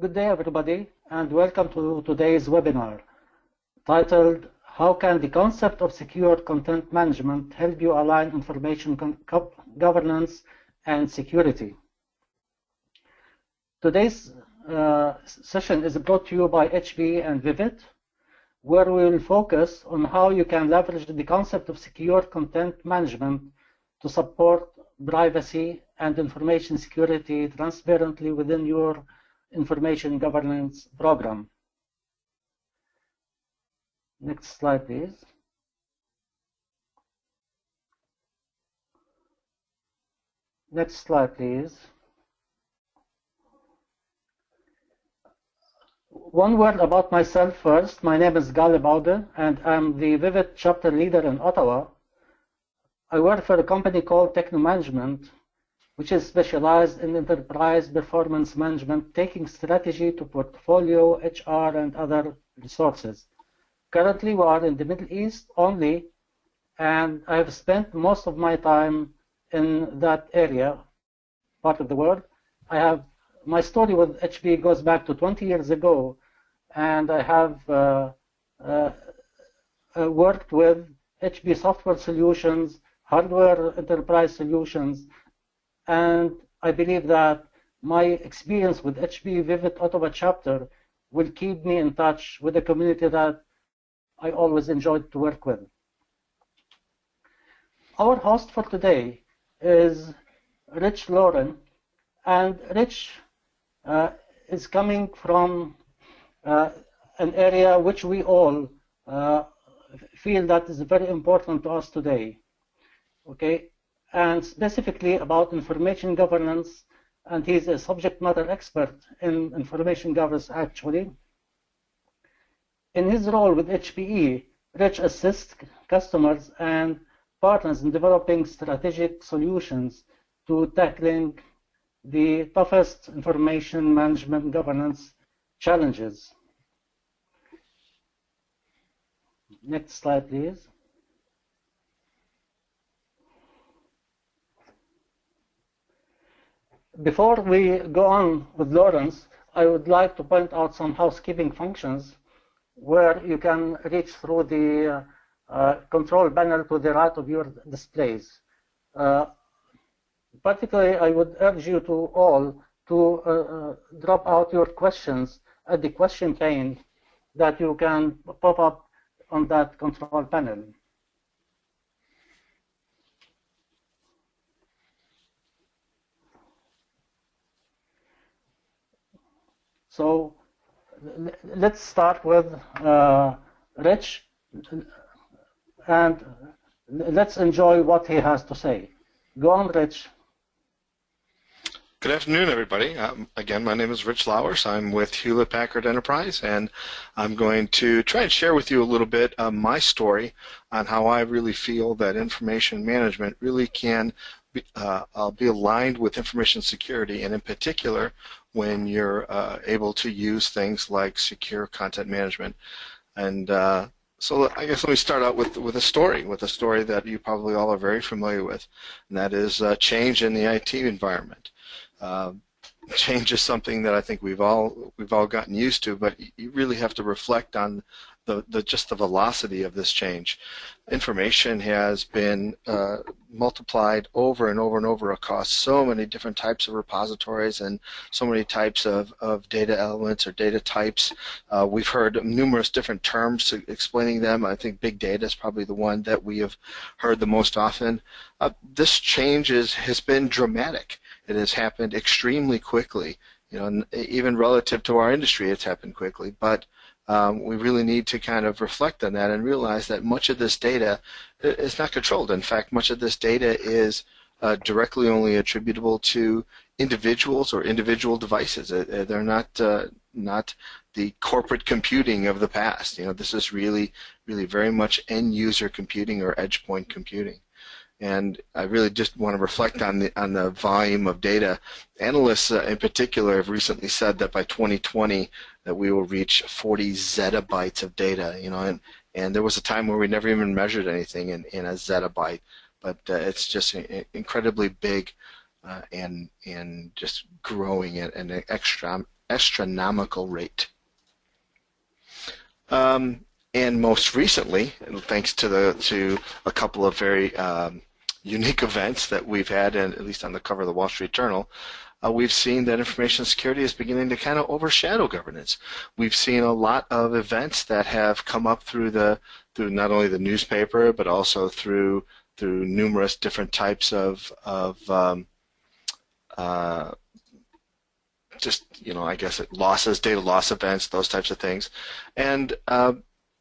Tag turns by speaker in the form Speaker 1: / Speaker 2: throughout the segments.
Speaker 1: Good day, everybody, and welcome to today's webinar titled How Can the Concept of Secure Content Management Help You Align Information Governance and Security? Today's session is brought to you by HP and Vivid, where we will focus on how you can leverage the concept of secure content management to support privacy and information security transparently within your information governance program. Next slide, please. Next slide, please. One word about myself first. My name is Gali Baude, and I'm the Vivid chapter leader in Ottawa. I work for a company called Techno Management, which is specialized in enterprise performance management, taking strategy to portfolio, HR, and other resources. Currently, we are in the Middle East only, and I have spent most of my time in that area, part of the world. My story with HP goes back to 20 years ago, and I have worked with HP software solutions, hardware enterprise solutions, and I believe that my experience with HP Vivid Ottawa chapter will keep me in touch with the community that I always enjoyed to work with. Our host for today is Rich Lauren, and Rich is coming from an area which we all feel that is very important to us today, okay? And specifically about information governance, and he's a subject matter expert in information governance actually. In his role with HPE, Rich assists customers and partners in developing strategic solutions to tackling the toughest information management governance challenges. Next slide, please. Before we go on with Lawrence, I would like to point out some housekeeping functions where you can reach through the control panel to the right of your displays. Particularly, I would urge you to all to drop out your questions at the question pane that you can pop up on that control panel. So let's start with Rich, and let's enjoy what he has to say. Go on, Rich.
Speaker 2: Good afternoon, everybody. Again, my name is Rich Lowers. I'm with Hewlett-Packard Enterprise, and I'm going to try and share with you a little bit my story on how I really feel that information management really can be aligned with information security, and in particular, when you're able to use things like secure content management. And so I guess let me start out with a story that you probably all are very familiar with, and that is change in the IT environment. Change is something that I think we've all gotten used to, but you really have to reflect on just the velocity of this change. Information has been multiplied over and over and over across so many different types of repositories and so many types of data elements or data types. We've heard numerous different terms explaining them. I think big data is probably the one that we have heard the most often. This change has been dramatic. It has happened extremely quickly. You know, even relative to our industry, it's happened quickly. But we really need to kind of reflect on that and realize that much of this data is not controlled. In fact, much of this data is directly only attributable to individuals or individual devices. They're not the corporate computing of the past. You know, this is really very much end user computing or edge point computing. And I really just want to reflect on the volume of data. Analysts in particular have recently said that by 2020 that we will reach 40 zettabytes of data. You know, and there was a time where we never even measured anything in a zettabyte. But it's just incredibly big and just growing at an astronomical rate. And most recently, thanks to a couple of very unique events that we've had, and at least on the cover of the Wall Street Journal, we've seen that information security is beginning to kind of overshadow governance. We've seen a lot of events that have come up through not only the newspaper, but also through numerous different types of just, I guess losses, data loss events, those types of things. And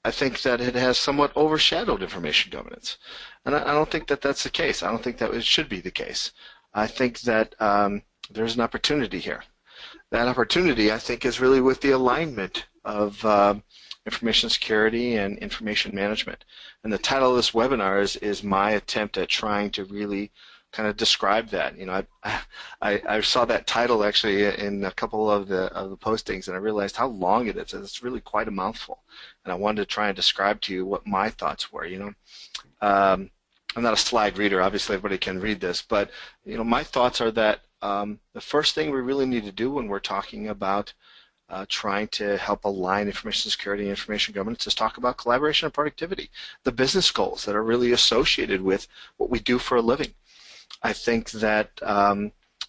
Speaker 2: I think that it has somewhat overshadowed information governance. And I don't think that that's the case. I don't think that it should be the case. I think that there's an opportunity here. That opportunity, I think, is really with the alignment of information security and information management. And the title of this webinar is my attempt at trying to really kind of describe that. I saw that title actually in a couple of the postings, and I realized how long it is. It's really quite a mouthful, and I wanted to try and describe to you what my thoughts were. I'm not a slide reader. Obviously, everybody can read this, but my thoughts are that the first thing we really need to do when we're talking about trying to help align information security and information governance is talk about collaboration and productivity, the business goals that are really associated with what we do for a living. I think that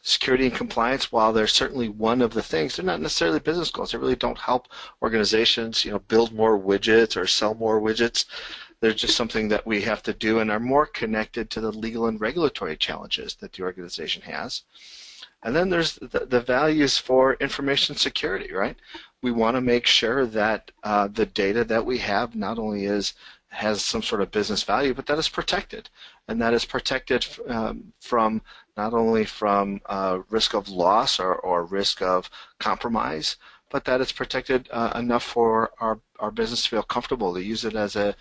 Speaker 2: security and compliance, while they're certainly one of the things, they're not necessarily business goals. They really don't help organizations, build more widgets or sell more widgets. They're just something that we have to do and are more connected to the legal and regulatory challenges that the organization has. And then there's the values for information security, right? We want to make sure that the data that we have not only has some sort of business value, but that is protected. And that is protected from not only from risk of loss or risk of compromise, but that it's protected enough for our business to feel comfortable to use it as a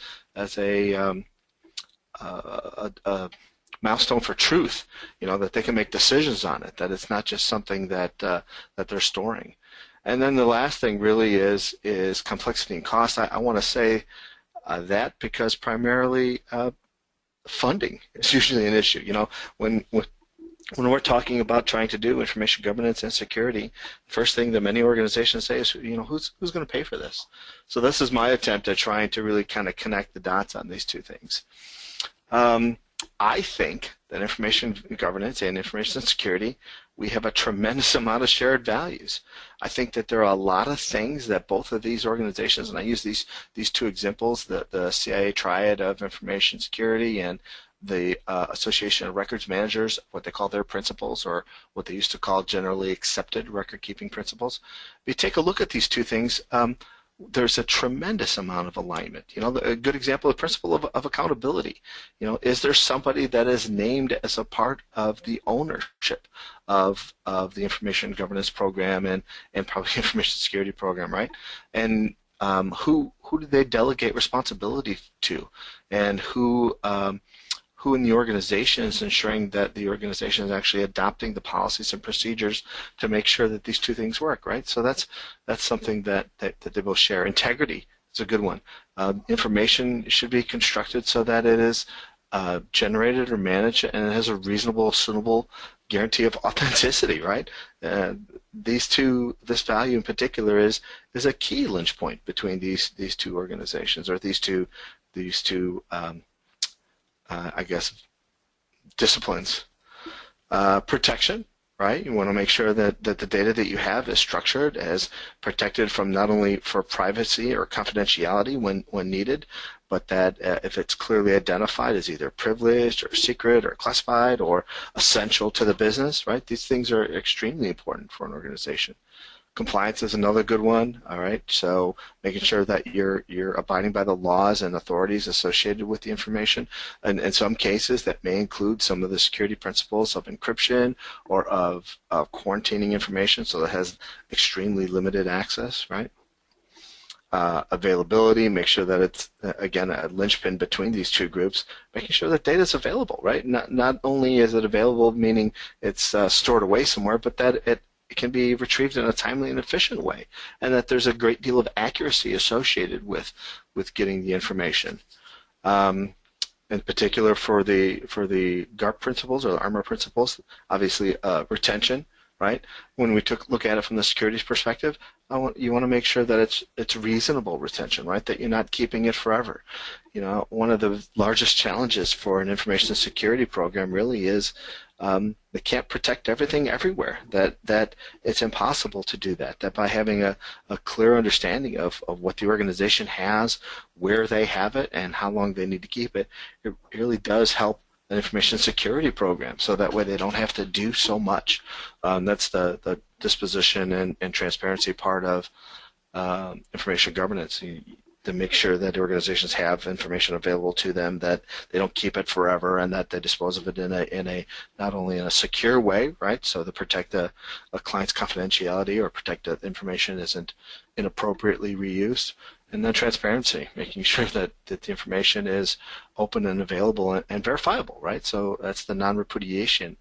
Speaker 2: milestone for truth, that they can make decisions on it, that it's not just something that they're storing. And then the last thing really is complexity and cost. I want to say that because primarily funding is usually an issue. When we're talking about trying to do information governance and security, the first thing that many organizations say is, who's going to pay for this? So this is my attempt at trying to really kind of connect the dots on these two things. I think that information governance and information security, we have a tremendous amount of shared values. I think that there are a lot of things that both of these organizations, and I use these two examples, the CIA triad of information security and the Association of Records Managers, what they call their principles, or what they used to call generally accepted record-keeping principles. If you take a look at these two things, there's a tremendous amount of alignment. A good example, the principle of accountability. Is there somebody that is named as a part of the ownership of the information governance program and probably information security program, right? And who do they delegate responsibility to, and who in the organization is ensuring that the organization is actually adopting the policies and procedures to make sure that these two things work, right? So that's something that they both share. Integrity is a good one. Information should be constructed so that it is generated or managed and it has a reasonable, suitable guarantee of authenticity, right? This value in particular is a key lynch point between these two organizations, or these two I guess, disciplines. Protection, right? You want to make sure that the data that you have is structured as protected from not only for privacy or confidentiality when needed, but that if it's clearly identified as either privileged or secret or classified or essential to the business, right? These things are extremely important for an organization. Compliance is another good one, all right? So making sure that you're abiding by the laws and authorities associated with the information. And in some cases, that may include some of the security principles of encryption or of quarantining information so that it has extremely limited access, right? Availability, make sure that it's, again, a linchpin between these two groups, making sure that data is available, right? Not only is it available, meaning it's stored away somewhere, but that it can be retrieved in a timely and efficient way, and that there's a great deal of accuracy associated with getting the information. In particular, for the GARP principles or the ARMOR principles, obviously retention, right? When we look at it from the securities perspective, you want to make sure that it's reasonable retention, right? That you're not keeping it forever. One of the largest challenges for an information security program really is they can't protect everything everywhere. That it's impossible to do that. That by having a clear understanding of what the organization has, where they have it, and how long they need to keep it, it really does help an information security program, so that way they don't have to do so much. That's the disposition and transparency part of information governance, to make sure that organizations have information available to them, that they don't keep it forever, and that they dispose of it in a not only in a secure way, right? So to protect a client's confidentiality or protect that information isn't inappropriately reused. And then transparency, making sure that the information is open and available and verifiable, right? So that's the non-repudiation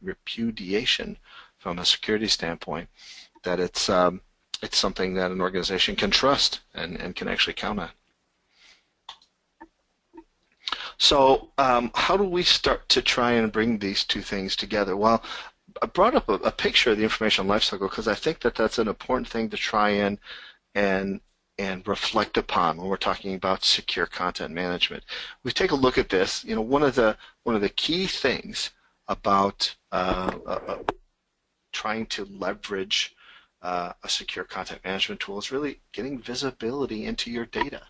Speaker 2: from a security standpoint, that it's something that an organization can trust and can actually count on. So how do we start to try and bring these two things together? Well, I brought up a picture of the information lifecycle because I think that that's an important thing to try and reflect upon when we're talking about secure content management. We take a look at this. One of the key things about trying to leverage a secure content management tool is really getting visibility into your data.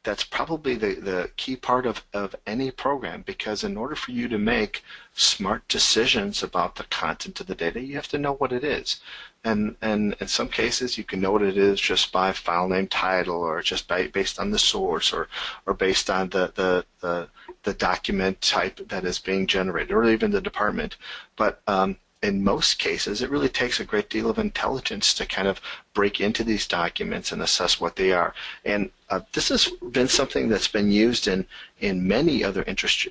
Speaker 2: That's probably the key part of any program, because in order for you to make smart decisions about the content of the data, you have to know what it is. And in some cases, you can know what it is just by file name title, or just based on the source, or based on the document type that is being generated, or even the department. But in most cases, it really takes a great deal of intelligence to kind of break into these documents and assess what they are. And this has been something that's been used in many other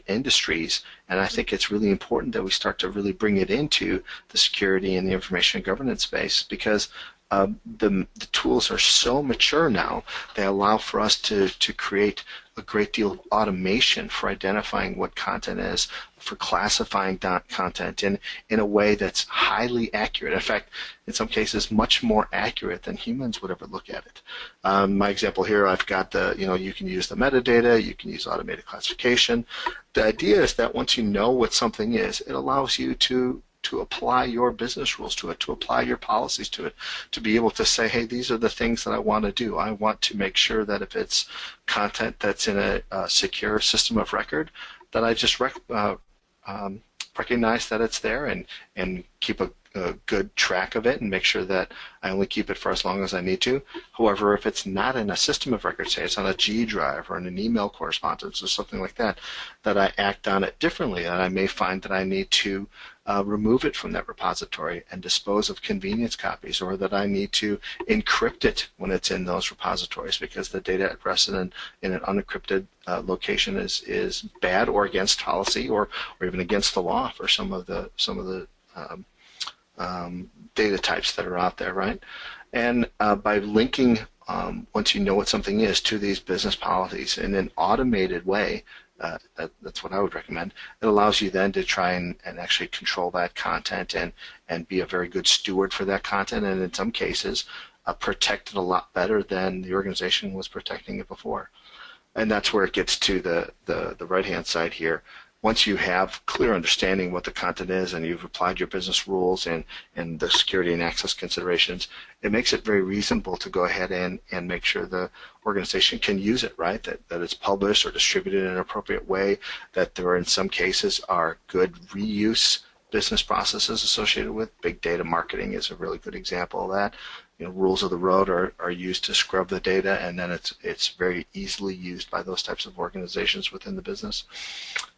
Speaker 2: industries, and I think it's really important that we start to really bring it into the security and the information governance space, because the tools are so mature now. They allow for us to create a great deal of automation for identifying what content is, for classifying content in a way that's highly accurate. In fact, in some cases, much more accurate than humans would ever look at it. My example here, I've got you can use the metadata, you can use automated classification. The idea is that once you know what something is, it allows you to apply your business rules to it, to apply your policies to it, to be able to say, hey, these are the things that I want to do. I want to make sure that if it's content that's in a secure system of record, that I just recognize that it's there and keep a good track of it and make sure that I only keep it for as long as I need to. However, if it's not in a system of record, say it's on a G drive or in an email correspondence or something like that, that I act on it differently, and I may find that I need to remove it from that repository and dispose of convenience copies, or that I need to encrypt it when it's in those repositories because the data at rest in an unencrypted location is bad or against policy or even against the law for some of the data types that are out there, right? And by linking, once you know what something is, to these business policies in an automated way, that's what I would recommend. It allows you then to try and actually control that content and be a very good steward for that content, and in some cases protect it a lot better than the organization was protecting it before. And that's where it gets to the right-hand side here. Once you have clear understanding what the content is and you've applied your business rules and the security and access considerations, it makes it very reasonable to go ahead and make sure the organization can use it, right? That it's published or distributed in an appropriate way, that there in some cases are good reuse business processes associated with. Big data marketing is a really good example of that. Rules of the road are used to scrub the data, and then it's very easily used by those types of organizations within the business.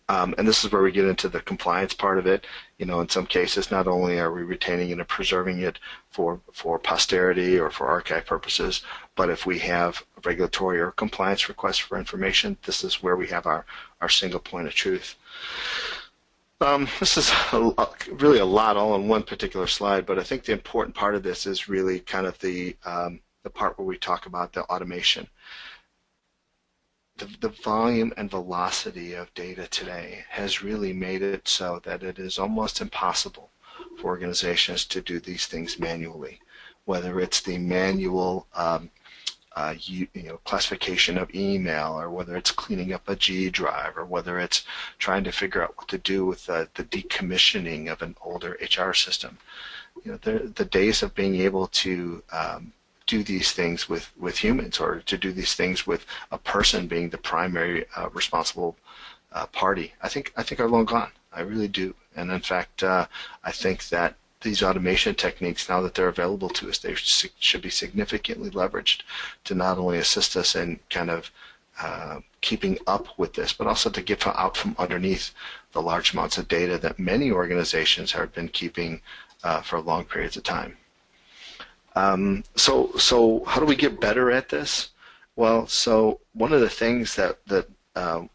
Speaker 2: And this is where we get into the compliance part of it. In some cases, not only are we retaining it and preserving it for posterity or for archive purposes, but if we have regulatory or compliance requests for information, this is where we have our single point of truth. This is really a lot all on one particular slide, but I think the important part of this is really kind of the part where we talk about the automation. The volume and velocity of data today has really made it so that it is almost impossible for organizations to do these things manually, whether it's the manual classification of email, or whether it's cleaning up a G drive, or whether it's trying to figure out what to do with the decommissioning of an older HR system. The days of being able to do these things with humans, or to do these things with a person being the primary responsible party, I think are long gone. I really do. And in fact, I think that these automation techniques, now that they're available to us, they should be significantly leveraged to not only assist us in kind of keeping up with this, but also to get out from underneath the large amounts of data that many organizations have been keeping for long periods of time. So how do we get better at this? Well, so one of the things that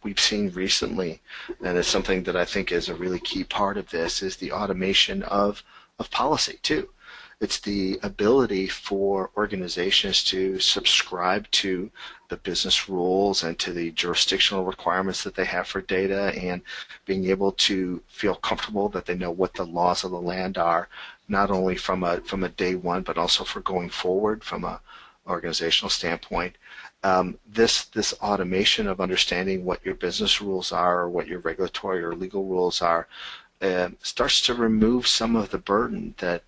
Speaker 2: we've seen recently, and it's something that I think is a really key part of this, is the automation of policy too. It's the ability for organizations to subscribe to the business rules and to the jurisdictional requirements that they have for data, and being able to feel comfortable that they know what the laws of the land are, not only from a day one, but also for going forward from a organizational standpoint. This automation of understanding what your business rules are, or what your regulatory or legal rules are, starts to remove some of the burden that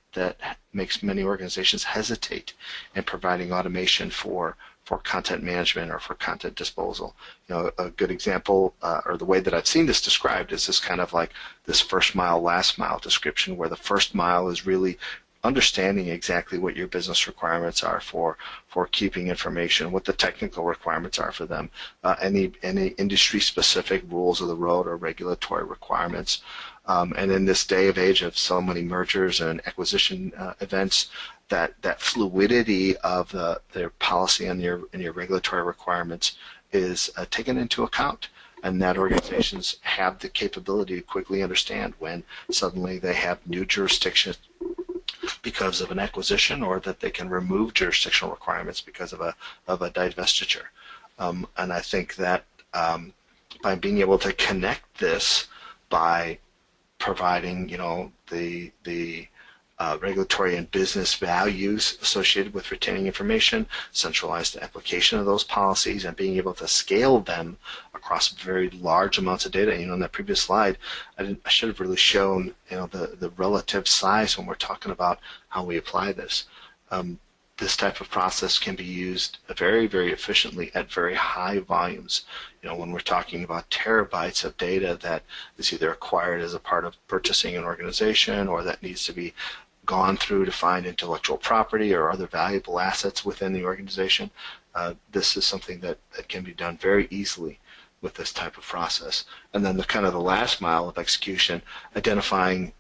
Speaker 2: makes many organizations hesitate in providing automation for content management or for content disposal. A good example, or the way that I've seen this described, is this kind of like this first mile, last mile description, where the first mile is really understanding exactly what your business requirements are for keeping information, what the technical requirements are for them, any industry-specific rules of the road or regulatory requirements. And in this day of age of so many mergers and acquisition events, that fluidity of their policy and your regulatory requirements is taken into account, and that organizations have the capability to quickly understand when suddenly they have new jurisdictions because of an acquisition, or that they can remove jurisdictional requirements because of a divestiture. And I think that by being able to connect this by providing, the regulatory and business values associated with retaining information, centralized application of those policies, and being able to scale them across very large amounts of data. In that previous slide, I should have really shown, the relative size when we're talking about how we apply this. This type of process can be used very, very efficiently at very high volumes. When we're talking about terabytes of data that is either acquired as a part of purchasing an organization, or that needs to be gone through to find intellectual property or other valuable assets within the organization, this is something that can be done very easily with this type of process. And then the last mile of execution, identifying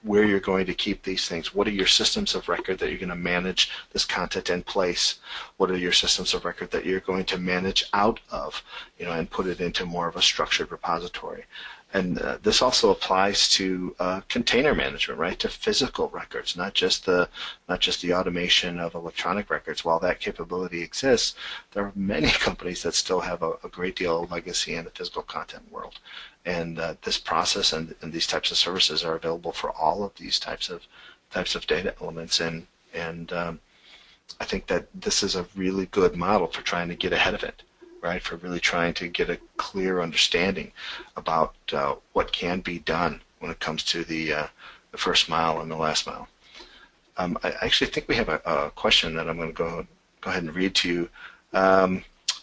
Speaker 2: where you're going to keep these things. What are your systems of record that you're going to manage this content in place? What are your systems of record that you're going to manage out of, and put it into more of a structured repository? And this also applies to container management, right? To physical records, not just the automation of electronic records. While that capability exists, there are many companies that still have a great deal of legacy in the physical content world. And this process and these types of services are available for all of these types of data elements. And I think that this is a really good model for trying to get ahead of it, right? For really trying to get a clear understanding about what can be done when it comes to the first mile and the last mile. I actually think we have a question that I'm going to go ahead and read to you.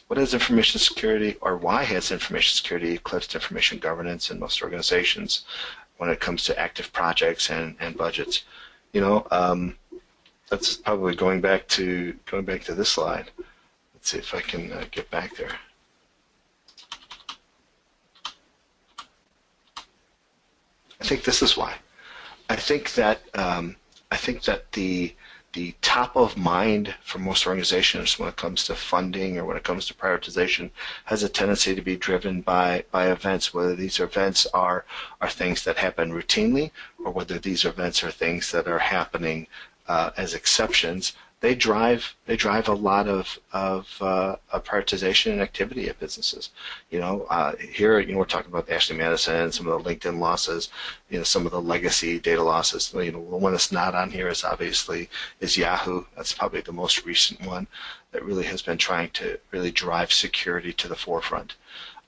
Speaker 2: What is information security, or why has information security eclipsed information governance in most organizations when it comes to active projects and budgets? That's probably going back to this slide. Let's see if I can get back there. I think this is why. I think that the top of mind for most organizations when it comes to funding or when it comes to prioritization has a tendency to be driven by events, whether these events are things that happen routinely, or whether these events are things that are happening as exceptions they drive a lot of prioritization and activity at businesses. Here, we're talking about Ashley Madison, some of the LinkedIn losses, some of the legacy data losses. The one that's not on here is Yahoo. That's probably the most recent one that really has been trying to really drive security to the forefront.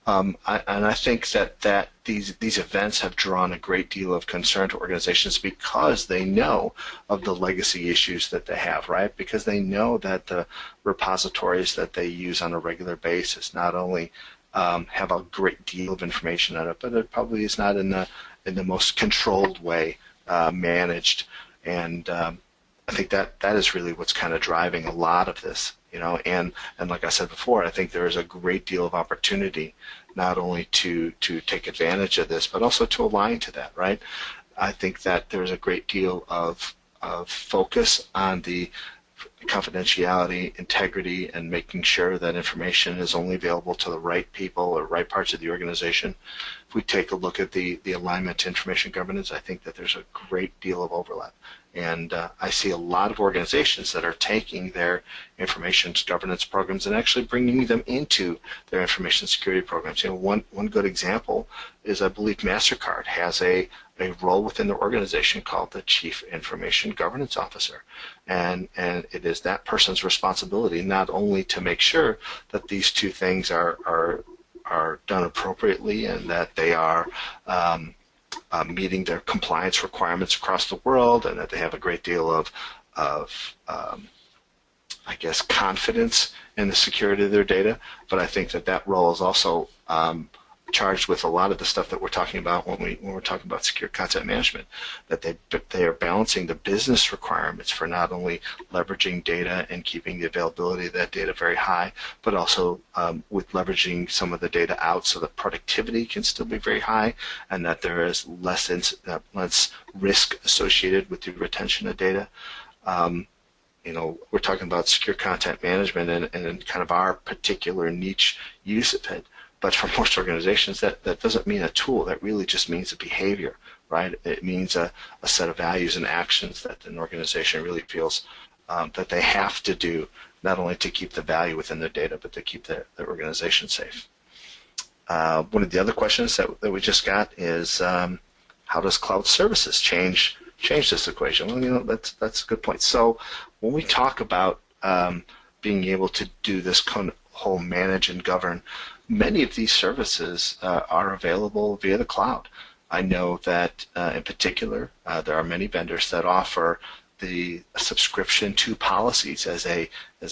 Speaker 2: And I think that these events have drawn a great deal of concern to organizations because they know of the legacy issues that they have, right? Because they know that the repositories that they use on a regular basis not only have a great deal of information on it, but it probably is not in the most controlled way managed. And I think that is really what's kind of driving a lot of this. And like I said before, I think there is a great deal of opportunity not only to take advantage of this, but also to align to that, right? I think that there's a great deal of focus on the confidentiality, integrity, and making sure that information is only available to the right people or right parts of the organization. If we take a look at the alignment to information governance, I think that there's a great deal of overlap. And I see a lot of organizations that are taking their information governance programs and actually bringing them into their information security programs. One good example is, I believe MasterCard has a role within their organization called the Chief Information Governance Officer. And it is that person's responsibility not only to make sure that these two things are done appropriately and that they are meeting their compliance requirements across the world, and that they have a great deal of confidence in the security of their data. But I think that role is also charged with a lot of the stuff that we're talking about when we're talking about secure content management, that they are balancing the business requirements for not only leveraging data and keeping the availability of that data very high, but also with leveraging some of the data out so that productivity can still be very high and that there is less risk associated with the retention of data. We're talking about secure content management and kind of our particular niche use of it. But for most organizations, that doesn't mean a tool. That really just means a behavior, right? It means a set of values and actions that an organization really feels that they have to do, not only to keep the value within their data, but to keep their organization safe. One of the other questions that we just got is, how does cloud services change this equation? Well, that's a good point. So when we talk about being able to do this whole manage and govern, many of these services are available via the cloud. I know that in particular, there are many vendors that offer the subscription to policies as a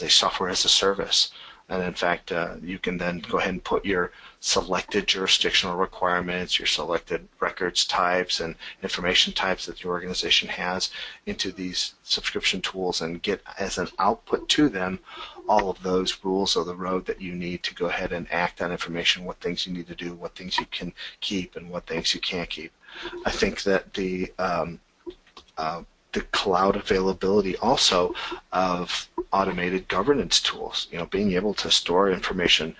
Speaker 2: software as a service. And in fact, you can then go ahead and put your selected jurisdictional requirements, your selected records types and information types that your organization has into these subscription tools and get as an output to them all of those rules of the road that you need to go ahead and act on information, what things you need to do, what things you can keep, and what things you can't keep. I think that the cloud availability also of automated governance tools, being able to store information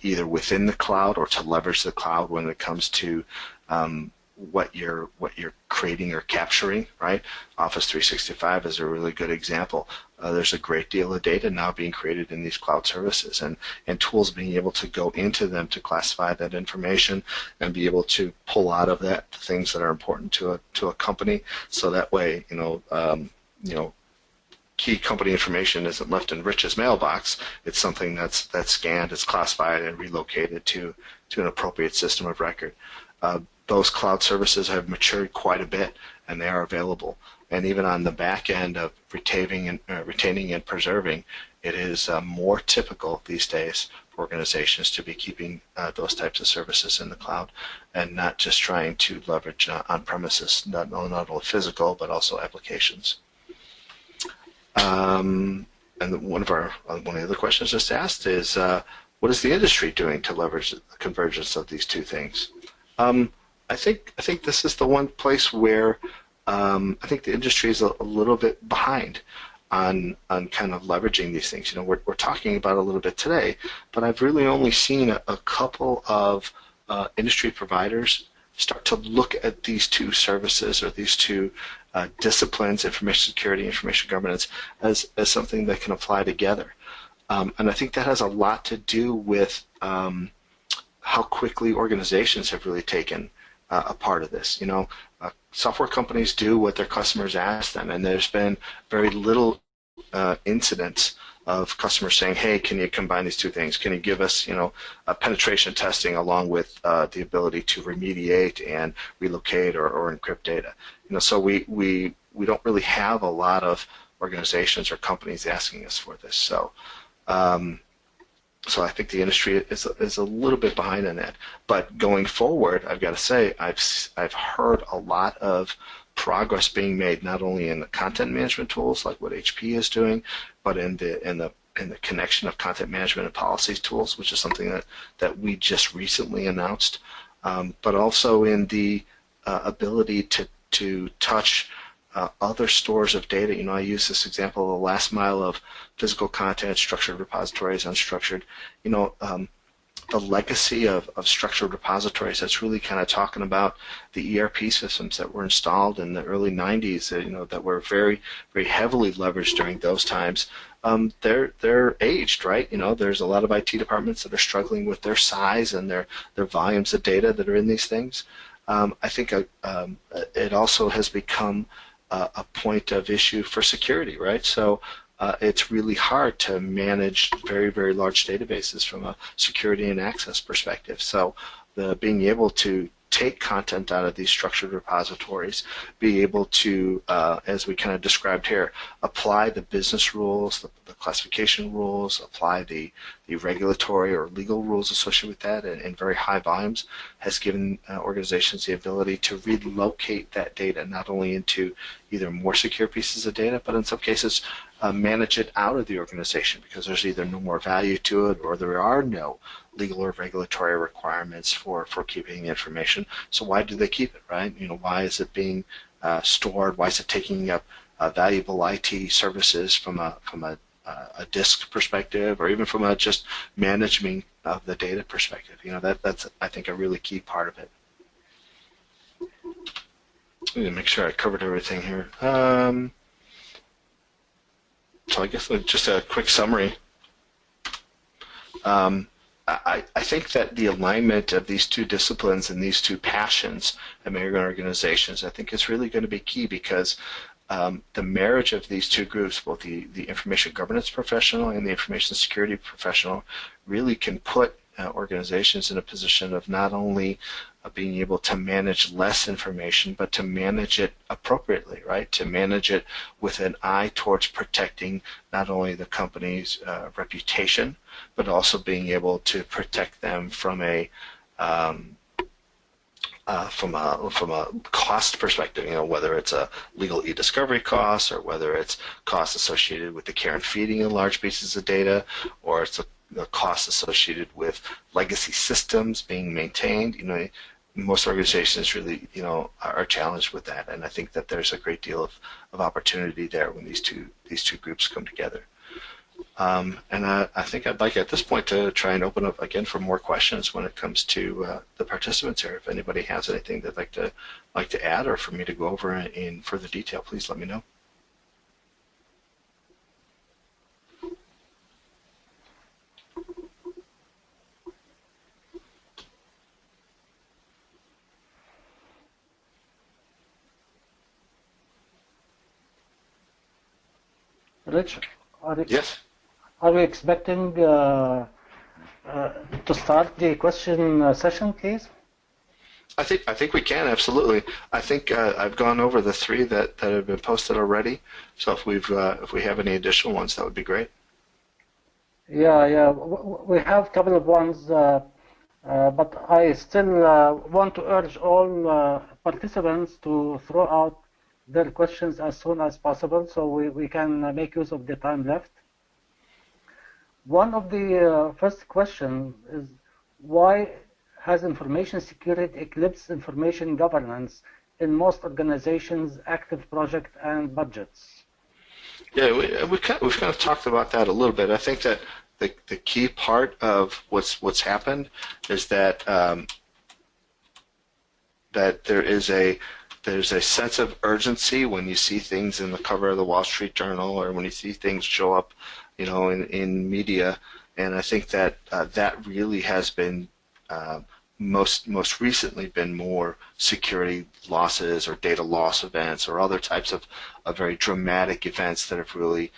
Speaker 2: either within the cloud or to leverage the cloud when it comes to what you're creating or capturing, right? Office 365 is a really good example. There's a great deal of data now being created in these cloud services, and tools being able to go into them to classify that information and be able to pull out of that things that are important to a company. So that way, key company information isn't left in Rich's mailbox. It's something that's scanned, it's classified, and relocated to an appropriate system of record. Those cloud services have matured quite a bit, and they are available. And even on the back end of retaining and preserving, it is more typical these days for organizations to be keeping those types of services in the cloud and not just trying to leverage on-premises, not only physical, but also applications. And one of the other questions just asked is, what is the industry doing to leverage the convergence of these two things? I think this is the one place where I think the industry is a little bit behind on kind of leveraging these things. We're talking about a little bit today, but I've really only seen a couple of industry providers start to look at these two services or these two disciplines, information security, information governance, as something that can apply together. And I think that has a lot to do with how quickly organizations have really taken a part of this. Software companies do what their customers ask them, and there's been very little incidents of customers saying, "Hey, can you combine these two things? Can you give us, penetration testing along with the ability to remediate and relocate or encrypt data?" So we don't really have a lot of organizations or companies asking us for this. So I think the industry is a little bit behind on that. But going forward, I've got to say, I've heard a lot of progress being made, not only in the content management tools like what HP is doing, but in the connection of content management and policies tools, which is something that we just recently announced, but also in the ability to touch other stores of data. I use this example of the last mile of physical content, structured repositories, unstructured. The legacy of structured repositories, that's really kind of talking about the ERP systems that were installed in the early 90s, that were very, very heavily leveraged during those times. They're aged, right? There's a lot of IT departments that are struggling with their size and their volumes of data that are in these things. I think it also has become a point of issue for security, right? So it's really hard to manage very, very large databases from a security and access perspective. So being able to take content out of these structured repositories, be able to, as we kind of described here, apply the business rules, the classification rules, apply the regulatory or legal rules associated with that in very high volumes, has given organizations the ability to relocate that data not only into either more secure pieces of data, but in some cases manage it out of the organization because there's either no more value to it or there are no legal or regulatory requirements for keeping the information. So why do they keep it, right? Why is it being stored? Why is it taking up valuable IT services from a disk perspective, or even from a just management of the data perspective? That's I think a really key part of it. Let me make sure I covered everything here. So I guess just a quick summary. I think that the alignment of these two disciplines and these two passions at American organizations, I think is really going to be key because the marriage of these two groups, both the information governance professional and the information security professional, really can put organizations in a position of not only being able to manage less information, but to manage it appropriately, right? To manage it with an eye towards protecting not only the company's reputation, but also being able to protect them from a cost perspective, whether it's a legal e-discovery cost or whether it's costs associated with the care and feeding of large pieces of data, or it's the costs associated with legacy systems being maintained. Most organizations really, are challenged with that, and I think that there's a great deal of opportunity there when these two groups come together. And I think I'd like at this point to try and open up again for more questions when it comes to the participants here. If anybody has anything they'd like to add or for me to go over in further detail, please let me know.
Speaker 1: Rich,
Speaker 2: Yes.
Speaker 1: Are we expecting to start the question session, please?
Speaker 2: I think we can, absolutely. I think I've gone over the three that have been posted already. So if we have any additional ones, that would be great.
Speaker 1: Yeah. We have a couple of ones, but I still want to urge all participants to throw out their questions as soon as possible so we can make use of the time left. One of the first question is, why has information security eclipsed information governance in most organizations' active project and budgets?
Speaker 2: Yeah, we've kind of talked about that a little bit. I think that the key part of what's happened is that that there is there's a sense of urgency when you see things in the cover of the Wall Street Journal or when you see things show up, in media. And I think that that really has been most recently been more security losses or data loss events or other types of very dramatic events that have really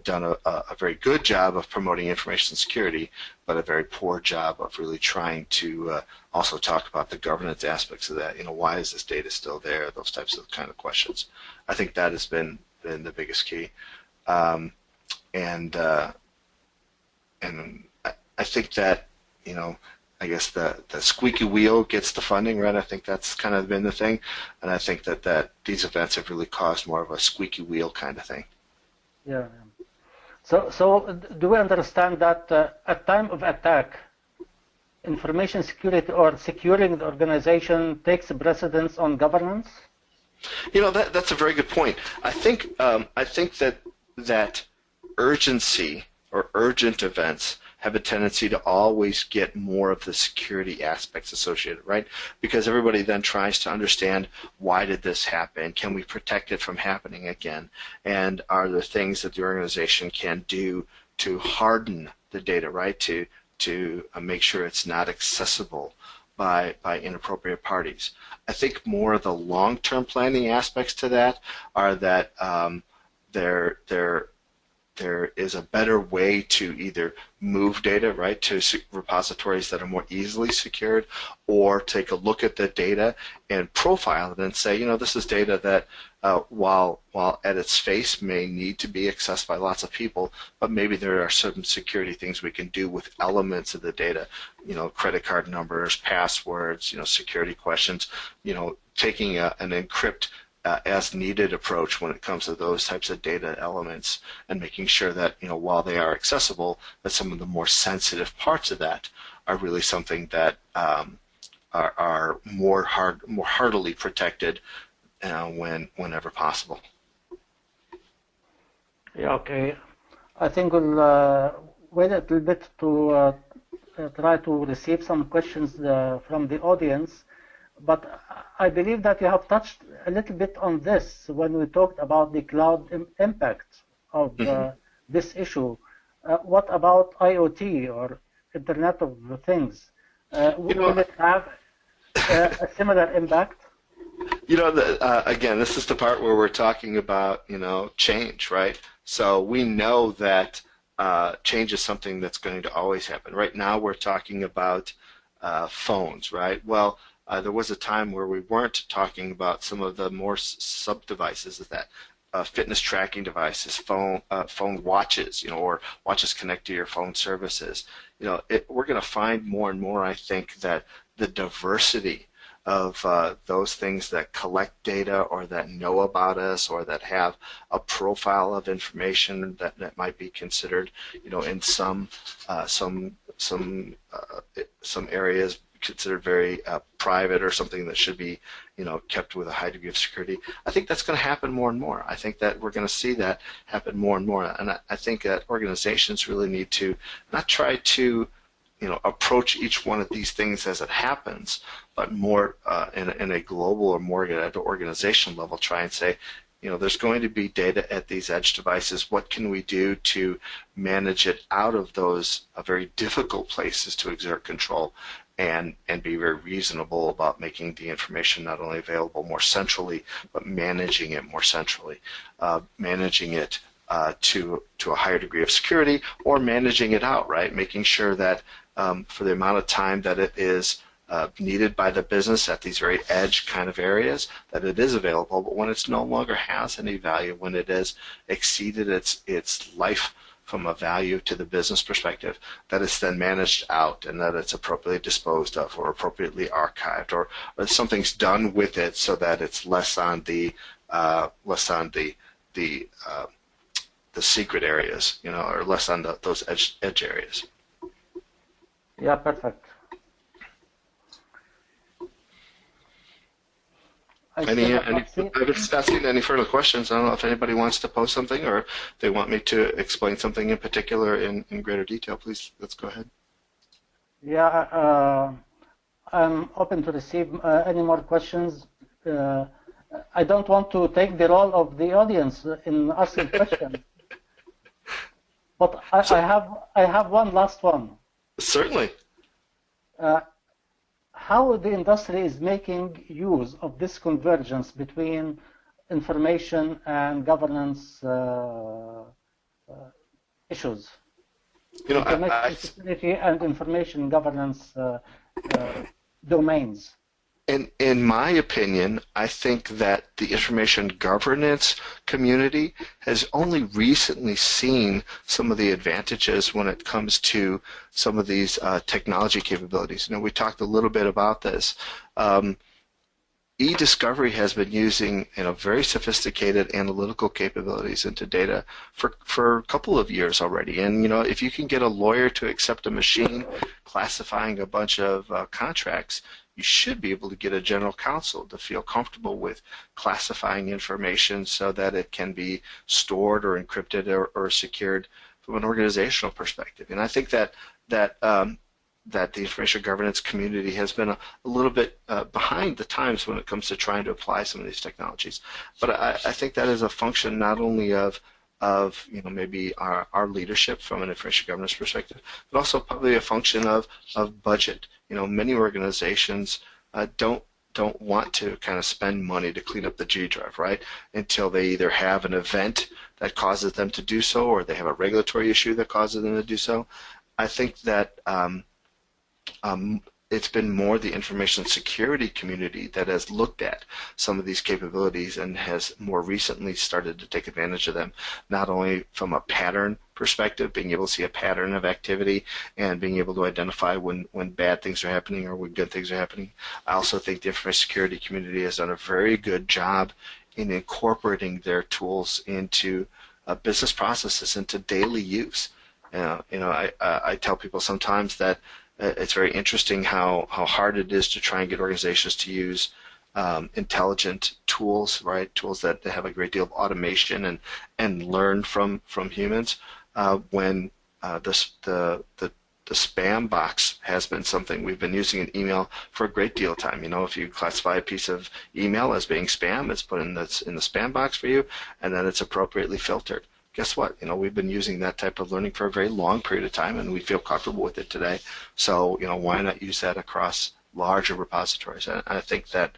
Speaker 2: done a very good job of promoting information security, but a very poor job of really trying to also talk about the governance aspects of that. Why is this data still there? Those types of kind of questions. I think that has been the biggest key. And I think that, I guess the squeaky wheel gets the funding, right? I think that's kind of been the thing. And I think that these events have really caused more of a squeaky wheel kind of thing.
Speaker 1: Yeah. So do we understand that at time of attack, information security or securing the organization takes precedence on governance?
Speaker 2: That's a very good point. I think that urgency or urgent events have a tendency to always get more of the security aspects associated, right? Because everybody then tries to understand, why did this happen? Can we protect it from happening again? And are there things that the organization can do to harden the data, right? To make sure it's not accessible by inappropriate parties. I think more of the long-term planning aspects to that are that there is a better way to either move data, right, to repositories that are more easily secured, or take a look at the data and profile it and say, this is data that while at its face may need to be accessed by lots of people, but maybe there are certain security things we can do with elements of the data, credit card numbers, passwords, security questions, taking an encrypt as needed approach when it comes to those types of data elements, and making sure that while they are accessible, that some of the more sensitive parts of that are really something that are more heartily protected whenever possible.
Speaker 1: Yeah, okay. I think we'll wait a little bit to try to receive some questions from the audience. But I believe that you have touched a little bit on this when we talked about the cloud impact of this issue. What about IoT or Internet of Things? Will it have a similar impact?
Speaker 2: Again, this is the part where we're talking about, change, right? So we know that change is something that's going to always happen. Right now we're talking about phones, right? Well, there was a time where we weren't talking about some of the more sub-devices of that. Fitness tracking devices, phone watches, or watches connect to your phone services. We're going to find more and more, I think, that the diversity of those things that collect data or that know about us or that have a profile of information that might be considered, in some areas considered very private or something that should be, kept with a high degree of security. I think that's going to happen more and more. I think that we're going to see that happen more and more. And I think that organizations really need to not try to, approach each one of these things as it happens, but more in a global or more at an organization level, try and say, there's going to be data at these edge devices. What can we do to manage it out of those very difficult places to exert control? And be very reasonable about making the information not only available more centrally, but managing it more centrally, managing it to a higher degree of security, or managing it out, right? Making sure that for the amount of time that it is needed by the business at these very edge kind of areas, that it is available, but when it's no longer has any value, when it has exceeded its life from a value to the business perspective, that it's then managed out and that it's appropriately disposed of or appropriately archived, or something's done with it so that it's less on the secret areas, or less on those edge areas.
Speaker 1: Yeah, perfect.
Speaker 2: I haven't seen any further questions. I don't know if anybody wants to post something or if they want me to explain something in particular in greater detail. Please, let's go ahead.
Speaker 1: Yeah, I'm open to receive any more questions. I don't want to take the role of the audience in asking questions, but I have one last one.
Speaker 2: Certainly.
Speaker 1: How the industry is making use of this convergence between information and governance issues, information security and information governance domains.
Speaker 2: In my opinion, I think that the information governance community has only recently seen some of the advantages when it comes to some of these technology capabilities. We talked a little bit about this. E-discovery has been using very sophisticated analytical capabilities into data for a couple of years already. And if you can get a lawyer to accept a machine classifying a bunch of contracts, you should be able to get a general counsel to feel comfortable with classifying information so that it can be stored or encrypted or secured from an organizational perspective. And I think that the information governance community has been a little bit behind the times when it comes to trying to apply some of these technologies. But I think that is a function not only of maybe our leadership from an information governance perspective, but also probably a function of budget. Many organizations don't want to kind of spend money to clean up the G drive, right? Until they either have an event that causes them to do so, or they have a regulatory issue that causes them to do so. I think that it's been more the information security community that has looked at some of these capabilities and has more recently started to take advantage of them, not only from a pattern perspective, being able to see a pattern of activity and being able to identify when bad things are happening or when good things are happening. I also think the information security community has done a very good job in incorporating their tools into business processes, into daily use. I tell people sometimes that it's very interesting how hard it is to try and get organizations to use intelligent tools, right? Tools that have a great deal of automation and learn from humans. When the spam box has been something we've been using in email for a great deal of time. If you classify a piece of email as being spam, it's put in the spam box for you, and then it's appropriately filtered. Guess what? We've been using that type of learning for a very long period of time, and we feel comfortable with it today. So, why not use that across larger repositories? And I think that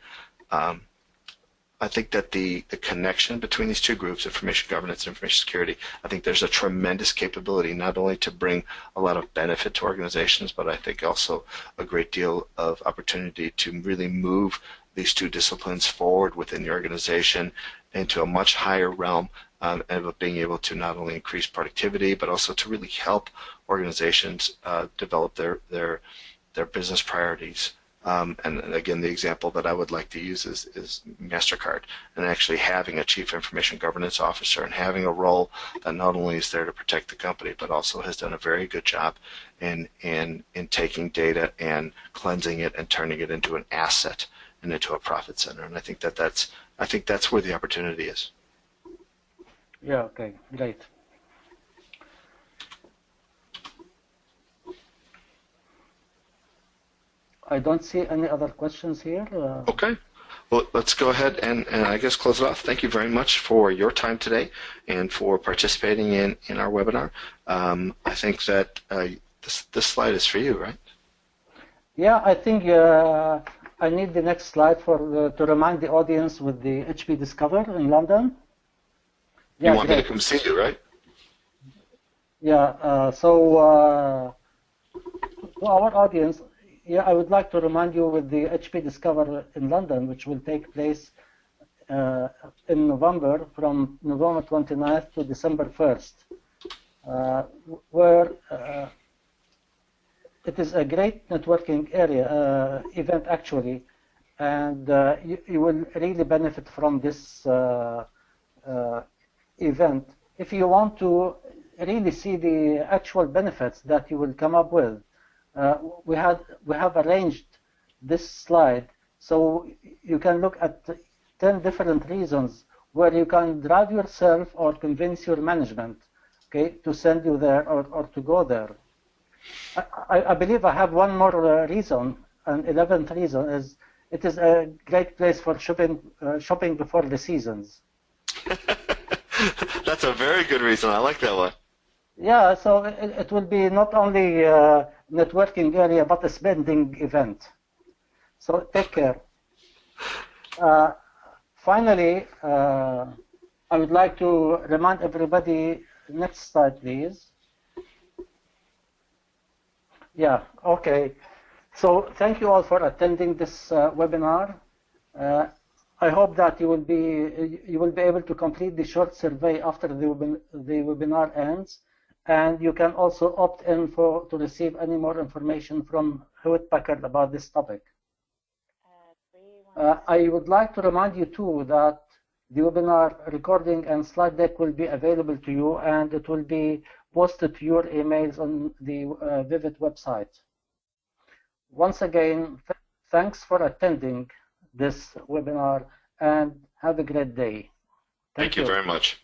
Speaker 2: the connection between these two groups, information governance and information security, I think there's a tremendous capability not only to bring a lot of benefit to organizations, but I think also a great deal of opportunity to really move these two disciplines forward within the organization into a much higher realm, and of being able to not only increase productivity, but also to really help organizations develop their business priorities. And again, the example that I would like to use is MasterCard, and actually having a chief information governance officer and having a role that not only is there to protect the company, but also has done a very good job in taking data and cleansing it and turning it into an asset and into a profit center. And I think that's where the opportunity is.
Speaker 1: Yeah, okay, great. I don't see any other questions here.
Speaker 2: Okay. Well, let's go ahead and I guess close it off. Thank you very much for your time today and for participating in our webinar. I think that this slide is for you, right?
Speaker 1: Yeah, I think I need the next slide to remind the audience with the HP Discover in London.
Speaker 2: You want me to come see you, right?
Speaker 1: Yeah, so to our audience, yeah, I would like to remind you with the HP Discover in London, which will take place in November, from November 29th to December 1st, where it is a great networking event actually, and you will really benefit from this event. If you want to really see the actual benefits that you will come up with, we have arranged this slide so you can look at 10 different reasons where you can drive yourself or convince your management, okay, to send you there or to go there. I believe I have one more reason, an 11th reason, is it is a great place for shopping before the seasons.
Speaker 2: That's a very good reason. I like that one.
Speaker 1: Yeah, so it will be not only a networking area, but a spending event. So take care. Finally, I would like to remind everybody, next slide, please. Yeah, okay. So thank you all for attending this webinar. I hope that you will be able to complete the short survey after the webinar ends, and you can also opt in to receive any more information from Hewlett Packard about this topic. I would like to remind you too that the webinar recording and slide deck will be available to you, and it will be posted to your emails on the Vivid website. Once again, thanks for attending this webinar, and have a great day.
Speaker 2: Thank you very much.